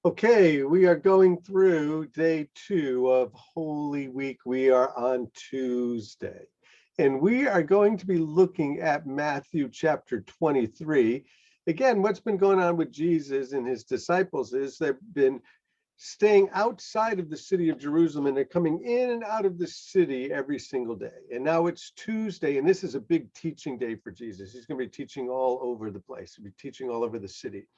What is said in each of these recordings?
Okay, we are going through day 2 of Holy Week. We are on Tuesday, and we are going to be looking at Matthew chapter 23. Again, what's been going on with Jesus and his disciples is they've been staying outside of the city of Jerusalem, and they're coming in and out of the city every single day. And now it's Tuesday, and this is a big teaching day for Jesus. He's going to be teaching all over the place. He'll be teaching all over the city.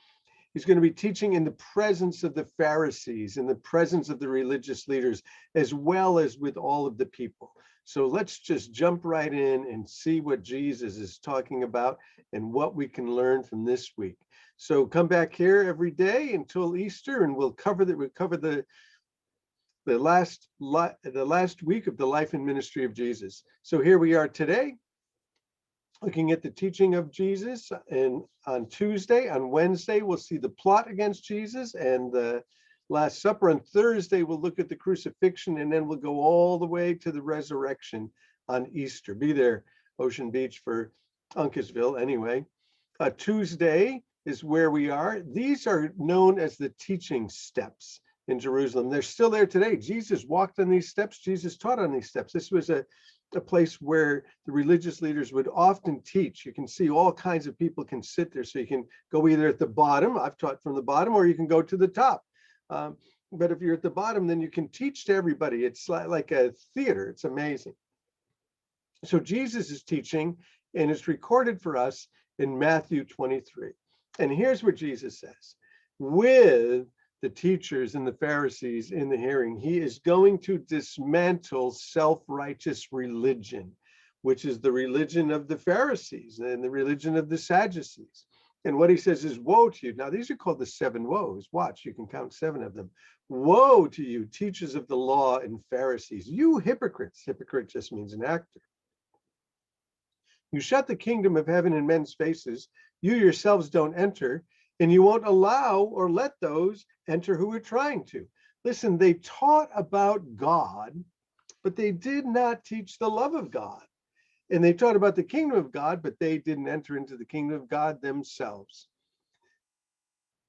He's going to be teaching in the presence of the Pharisees, in the presence of the religious leaders, as well as with all of the people. So let's just jump right in and see what Jesus is talking about and what we can learn from this week. So come back here every day until Easter, and we'll cover the last week of the life and ministry of Jesus. So here we are today, looking at the teaching of Jesus, and on Tuesday. On Wednesday, we'll see the plot against Jesus and the Last Supper. On Thursday, we'll look at the crucifixion, and then we'll go all the way to the resurrection on Easter. Be there, Ocean Beach, for Uncasville anyway. Tuesday is where we are. These are known as the teaching steps in Jerusalem. They're still there today. Jesus walked on these steps. Jesus taught on these steps. This was a place where the religious leaders would often teach. You can see all kinds of people can sit there. So you can go either at the bottom, I've taught from the bottom, or you can go to the top. But if you're at the bottom, then you can teach to everybody. It's like a theater. It's amazing. So Jesus is teaching, and it's recorded for us in Matthew 23. And here's what Jesus says. With the teachers and the Pharisees in the hearing, he is going to dismantle self-righteous religion, which is the religion of the Pharisees and the religion of the Sadducees. And what he says is, woe to you. Now, these are called the 7 woes. Watch, you can count 7 of them. Woe to you, teachers of the law and Pharisees, you hypocrites. Hypocrite just means an actor. You shut the kingdom of heaven in men's faces. You yourselves don't enter, and you won't allow or let those enter who are trying to. Listen, they taught about God, but they did not teach the love of God. And they taught about the kingdom of God, but they didn't enter into the kingdom of God themselves.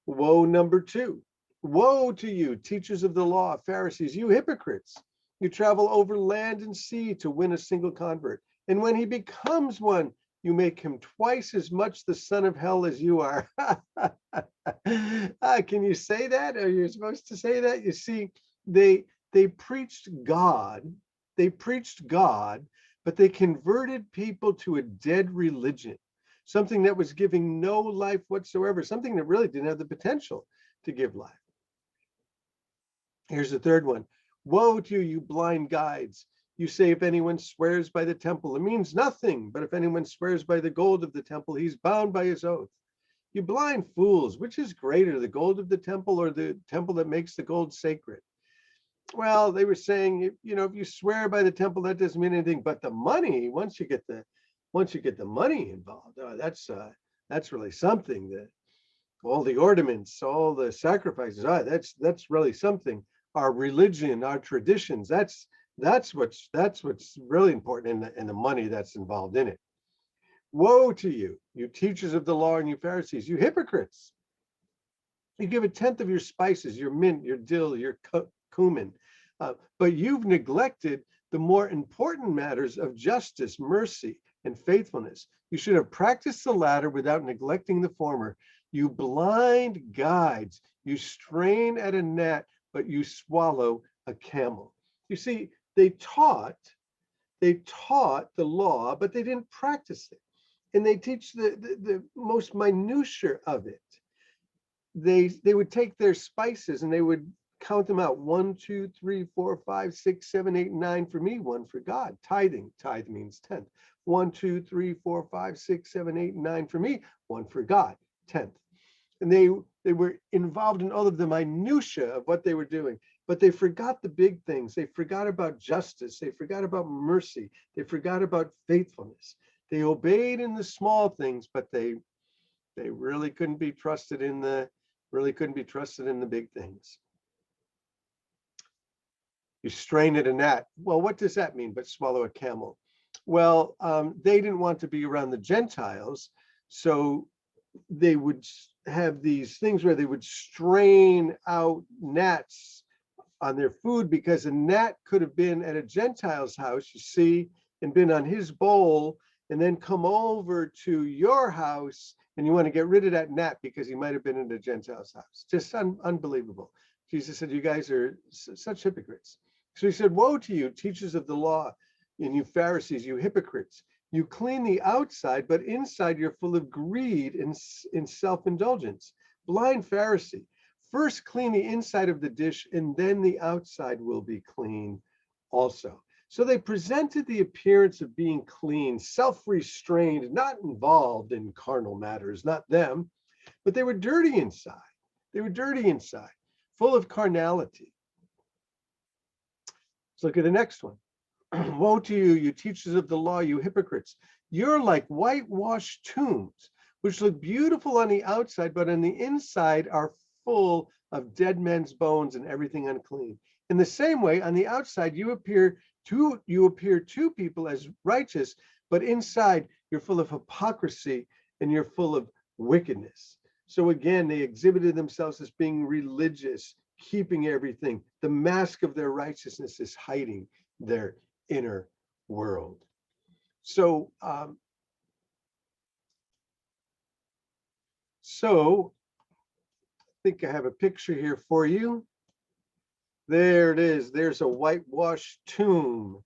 Woe number 2. Woe to you, teachers of the law, Pharisees, you hypocrites. You travel over land and sea to win a single convert. And when he becomes one, you make him twice as much the son of hell as you are. Can you say that? Are you supposed to say that? You see, they preached God. They preached God, but they converted people to a dead religion, something that was giving no life whatsoever, something that really didn't have the potential to give life. Here's the third one. Woe to you, you blind guides. You say, if anyone swears by the temple, it means nothing. But if anyone swears by the gold of the temple, he's bound by his oath. You blind fools, which is greater, the gold of the temple or the temple that makes the gold sacred? Well, they were saying, if you swear by the temple, that doesn't mean anything. But the money, once you get the money involved, that's really something. That all the ornaments, all the sacrifices, that's really something. Our religion, our traditions, that's what's really important, in the money that's involved in it. Woe to you, you teachers of the law and you Pharisees, you hypocrites. You give 1/10 of your spices, your mint, your dill, your cumin, but you've neglected the more important matters of justice, mercy, and faithfulness. You should have practiced the latter without neglecting the former. You blind guides, you strain at a gnat, but you swallow a camel. You see, they taught the law, but they didn't practice it. And they teach the most minutiae of it. They would take their spices and they would count them out. 1, 2, 3, 4, 5, 6, 7, 8, 9 for me, 1 for God. Tithing. Tithe means 10th. 1, 2, 3, 4, 5, 6, 7, 8, 9 for me, 1 for God. 10th. And they were involved in all of the minutiae of what they were doing, but they forgot the big things. They forgot about justice. They forgot about mercy. They forgot about faithfulness. They obeyed in the small things, but they really couldn't be trusted in the big things. You strain at a gnat. Well, what does that mean? But swallow a camel. Well, they didn't want to be around the Gentiles, so they would have these things where they would strain out gnats on their food, because a gnat could have been at a Gentile's house, you see, and been on his bowl, and then come over to your house, and you want to get rid of that gnat because he might have been in a Gentile's house. Just unbelievable. Jesus said, you guys are such hypocrites. So he said, woe to you, teachers of the law, and you Pharisees, you hypocrites. You clean the outside, but inside you're full of greed and self-indulgence. Blind Pharisee. First clean the inside of the dish, and then the outside will be clean also. So they presented the appearance of being clean, self-restrained, not involved in carnal matters, not them, but they were dirty inside. They were dirty inside, full of carnality. Let's look at the next one. Woe to you, you teachers of the law, you hypocrites. You're like whitewashed tombs, which look beautiful on the outside, but on the inside are full of dead men's bones and everything unclean. In the same way, on the outside, you appear to people as righteous, but inside you're full of hypocrisy and you're full of wickedness. So again, they exhibited themselves as being religious, keeping everything. The mask of their righteousness is hiding their inner world. So I think I have a picture here for you. There it is. There's a whitewashed tomb.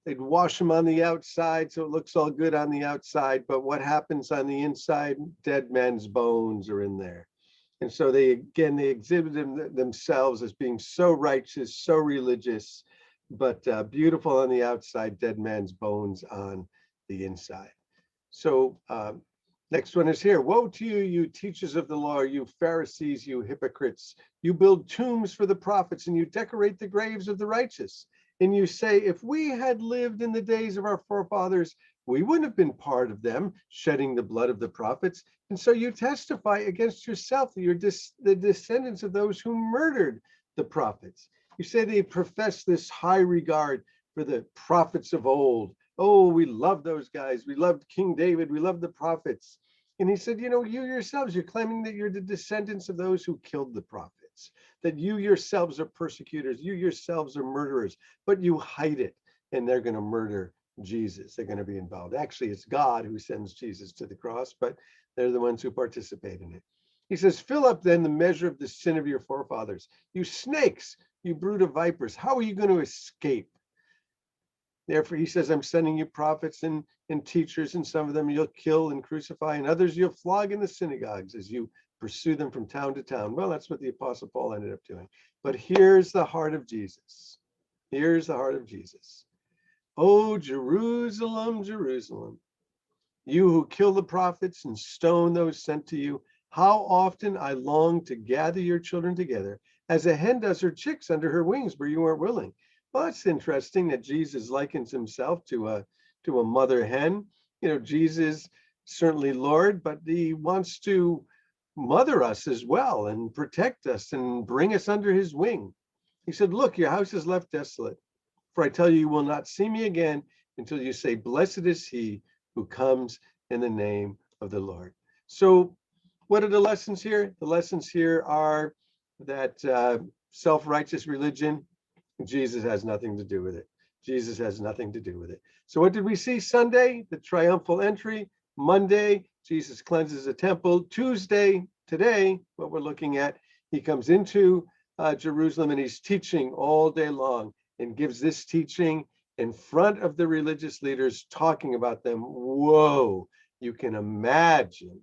They'd wash them on the outside so it looks all good on the outside, but what happens on the inside? Dead men's bones are in there. And so they exhibited themselves as being so righteous, so religious, but beautiful on the outside, dead man's bones on the inside. So next one is here. Woe to you, you teachers of the law, you Pharisees, you hypocrites. You build tombs for the prophets and you decorate the graves of the righteous. And you say, if we had lived in the days of our forefathers, we wouldn't have been part of them, shedding the blood of the prophets. And so you testify against yourself that you're the descendants of those who murdered the prophets. You say they profess this high regard for the prophets of old. Oh, we love those guys. We loved King David. We loved the prophets. And he said, you yourselves, you're claiming that you're the descendants of those who killed the prophets, that you yourselves are persecutors, you yourselves are murderers, but you hide it, and they're going to murder Jesus. They're going to be involved. Actually, it's God who sends Jesus to the cross, but they're the ones who participate in it. He says, fill up then the measure of the sin of your forefathers. You snakes, you brood of vipers, how are you going to escape? Therefore, he says, I'm sending you prophets and teachers, and some of them you'll kill and crucify, and others you'll flog in the synagogues as you pursue them from town to town. Well, that's what the Apostle Paul ended up doing. But here's the heart of Jesus. Here's the heart of Jesus. Oh, Jerusalem, Jerusalem, you who kill the prophets and stone those sent to you, how often I long to gather your children together, as a hen does her chicks under her wings, but you aren't willing. Well, it's interesting that Jesus likens himself to a mother hen. Jesus, certainly Lord, but he wants to mother us as well and protect us and bring us under his wing. He said, look, your house is left desolate. For I tell you, you will not see me again until you say, blessed is he who comes in the name of the Lord. So what are the lessons here? The lessons here are that self-righteous religion, Jesus has nothing to do with it. Jesus has nothing to do with it. So what did we see Sunday? The triumphal entry. Monday, Jesus cleanses the temple. Tuesday, today, what we're looking at, he comes into Jerusalem and he's teaching all day long and gives this teaching in front of the religious leaders, talking about them. Whoa, you can imagine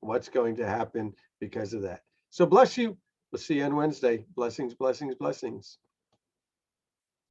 what's going to happen because of that. So bless you. We'll see you on Wednesday. Blessings, blessings, blessings.